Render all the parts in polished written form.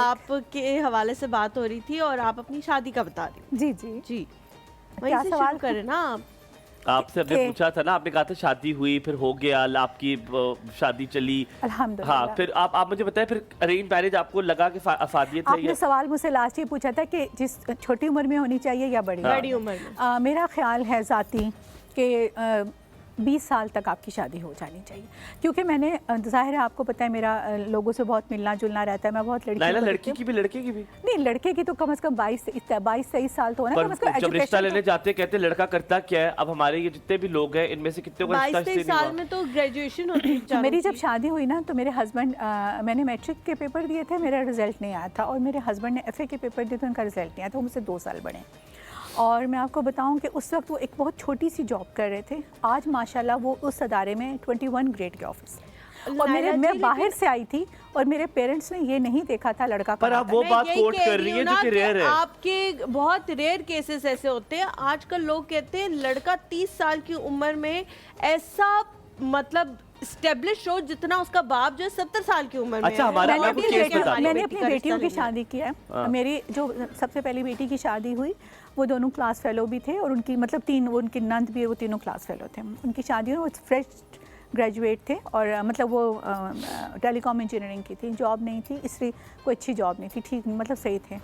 आपके हवाले से बात हो रही थी और आप अपनी शादी का बता रही। जी जी जी, वहीं से शुरू करें ना आप। आपसे हमने पूछा था ना, आपने कहा था शादी हुई, फिर हो गया, आपकी शादी चली, अल्हम्दुलिल्लाह। हाँ, फिर आप मुझे बताएं, फिर अरेंज मैरिज आपको लगा कि अफादियत है? आपने सवाल मुझसे लास्ट ये पूछा था कि जिस छोटी उम्र में होनी चाहिए या बड़ी? बड़ी उम्र में। मेरा ख्याल है ज़ाती कि 20 साल तक आपकी शादी हो जानी चाहिए, क्योंकि मैंने ज़ाहिर है आपको पता है मेरा लोगों से बहुत मिलना जुलना रहता है, मैं बहुत लड़की की भी लड़के की भी नहीं, लड़के की तो कम से कम 22-23 साल तो होना। पर जब रिश्ता लेने जाते कहते लड़का करता क्या है? अब हमारे ये जितने भी लोग हैं इनमें से कितने को 22-23 साल में तो ग्रेजुएशन होती है। मेरी जब शादी हुई ना तो मेरे हस्बैंड, मैंने मैट्रिक के पेपर दिए थे, मेरा रिजल्ट नहीं आया था, और मेरे हस्बैंड ने FA के पेपर दिए तो उनका रिजल्ट नहीं आया था, वो मुझसे 2 साल बड़े। और मैं आपको बताऊं कि उस वक्त वो एक बहुत छोटी सी जॉब कर रहे थे, आज माशाल्लाह वो उस अदारे में 21 ग्रेड के ऑफिसर। और मैं बाहर से आई थी और मेरे पेरेंट्स ने ये नहीं देखा था लड़का। पर आप वो बात कोट कर रही हैं जो कि रेयर है। आपके बहुत रेयर केसेस ऐसे होते हैं। आजकल लोग कहते हैं लड़का 30 साल की उम्र में ऐसा मतलब स्टेब्लिश हो जितना उसका बाप जो 70 साल की उम्र में। अच्छा, मैंने अपनी बेटियों की शादी की है। मेरी जो सबसे पहली बेटी की शादी हुई वो दोनों क्लास फेलो भी थे, और उनकी मतलब उनकी नंद भी, वो तीनों क्लास फेलो थे। उनकी शादी हुई, वो फ्रेश ग्रेजुएट थे, और मतलब वो टेलीकॉम इंजीनियरिंग की थी, जॉब नहीं थी, इसलिए कोई अच्छी जॉब नहीं थी, ठीक मतलब सही थे।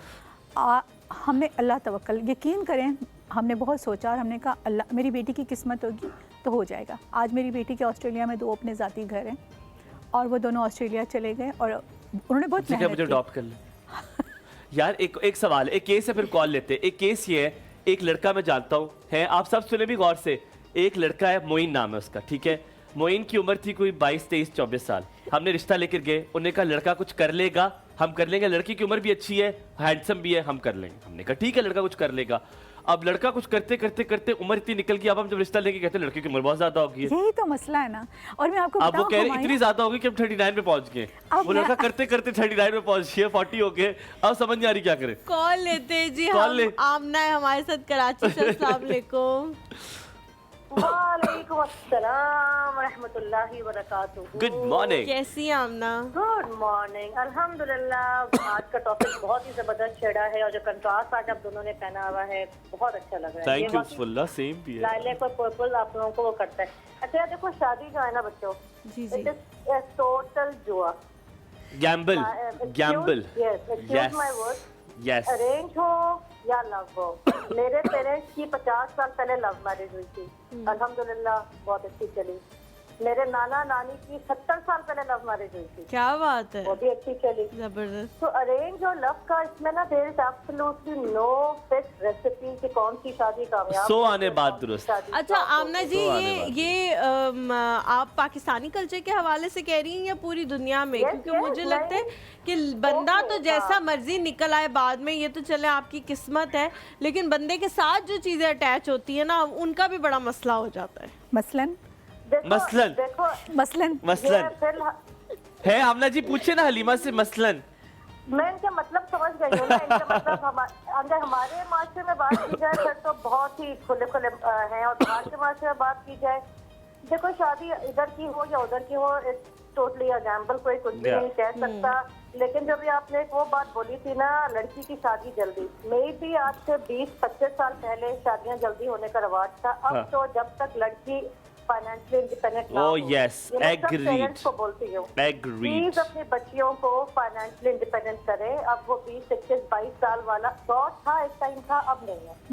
हमने अल्लाह तवक्कल, यकीन करें, हमने बहुत सोचा और हमने कहा अल्लाह, मेरी बेटी की किस्मत होगी तो हो जाएगा। आज मेरी बेटी के ऑस्ट्रेलिया में 2 अपने ज़ाती घर हैं, और वो दोनों ऑस्ट्रेलिया चले गए, और उन्होंने बहुत मेहनत की। मुझे अडॉप्ट कर ले यार। एक सवाल, एक केस है, फिर कॉल लेते हैं। एक केस ये है, एक लड़का मैं जानता हूँ है, आप सब सुने भी गौर से। एक लड़का है, मोइन नाम है उसका, ठीक है। मोइन की उम्र थी कोई 22, 23, 24 साल। हमने रिश्ता लेकर गए, उन्होंने कहा लड़का कुछ कर लेगा, हम कर लेंगे, लड़की की उम्र भी अच्छी है, हैंडसम भी है, हम कर लेंगे। हमने कहा ठीक है, लड़का कुछ कर लेगा। अब लड़का कुछ करते करते करते उम्र इतनी निकल गई, अब हम जब रिश्ता लेके कहते हैं लड़की की उम्र बहुत ज्यादा हो गई है। यही तो मसला है ना। और मैं आपको अब वो कह रहे इतनी ज्यादा होगी कि हम 39 पे पहुंच गए, वो लड़का करते करते 39 पे पहुंच गया, 40 हो गए। अब समझ नहीं आ रही क्या करे। कॉल लेते हैं जी, कॉल ले। आमना है हमारे साथ कराची से। अस्सलाम वालेकुम। वालेकुम अस्सलाम रहमतुल्लाहि व बरकातुहू। Good morning. कैसी हैं आमना? गुड मॉर्निंग, अल्हम्दुलिल्लाह। आज का टॉपिक बहुत ही जबरदस्त छेड़ा है, और जो कंट्रास्ट आज आप दोनों ने पहना हुआ है बहुत अच्छा लग रहा है। थैंक यू फुल्ला, सेम भी है। लाइलैक और पर्पल आप लोगों को वो करता है। अच्छा देखो, शादी जो है ना बच्चों, जी जी, इट इज टोटल जुआ, Gamble, Gamble. Yes my word. Yes. Arrange हो या लव हो। मेरे पेरेंट्स की 50 साल पहले लव मैरिज हुई थी, अल्हम्दुलिल्लाह बहुत अच्छी चली। मेरे नाना नानी की 70 साल पहले लव मैरिज हुई थी, क्या बात है, वो भी अच्छी चली। जबरदस्त। तो अरेंज और लव का इसमें ना there is absolutely no fix recipe कि कौन सी शादी कामयाब। 100 आने बाद दुरुस्त। अच्छा आमना जी, ये आप पाकिस्तानी कल्चर के हवाले से कह रही हैं या पूरी दुनिया में? क्योंकि मुझे लगता है कि बंदा तो जैसा मर्जी निकल आए बाद में, ये तो चले आपकी किस्मत है, लेकिन बंदे के साथ जो चीजें अटैच होती है ना, उनका भी बड़ा मसला हो जाता है। मसलन देखो मसलन है। आमना जी पूछे ना हलीमा से मसलन। मैं इनका मतलब समझ गई हूँ ना। इनका मतलब अगर हमारे माशरे में बात की जाए फिर तो बहुत ही खुले खुले हैं, और बाहर के माशरे में बात की जाए, देखो शादी इधर की हो या उधर की हो, इट्स टोटली अ गैम्बल, कोई कुछ भी नहीं कह सकता। लेकिन जब भी आपने एक वो बात बोली थी ना, लड़की की शादी जल्दी, मे भी आज से 20-25 साल पहले शादियां जल्दी होने का रवाज था। अब तो जब तक लड़की फाइनेंशियली इंडिपेंडेंट ना हो, पेरेंट्स को बोलती हूँ प्लीज अपनी बच्चियों को फाइनेंशियली इंडिपेंडेंट करें। अब वो 20, 21, 22 साल वाला दौर था, एक टाइम था, अब नहीं है।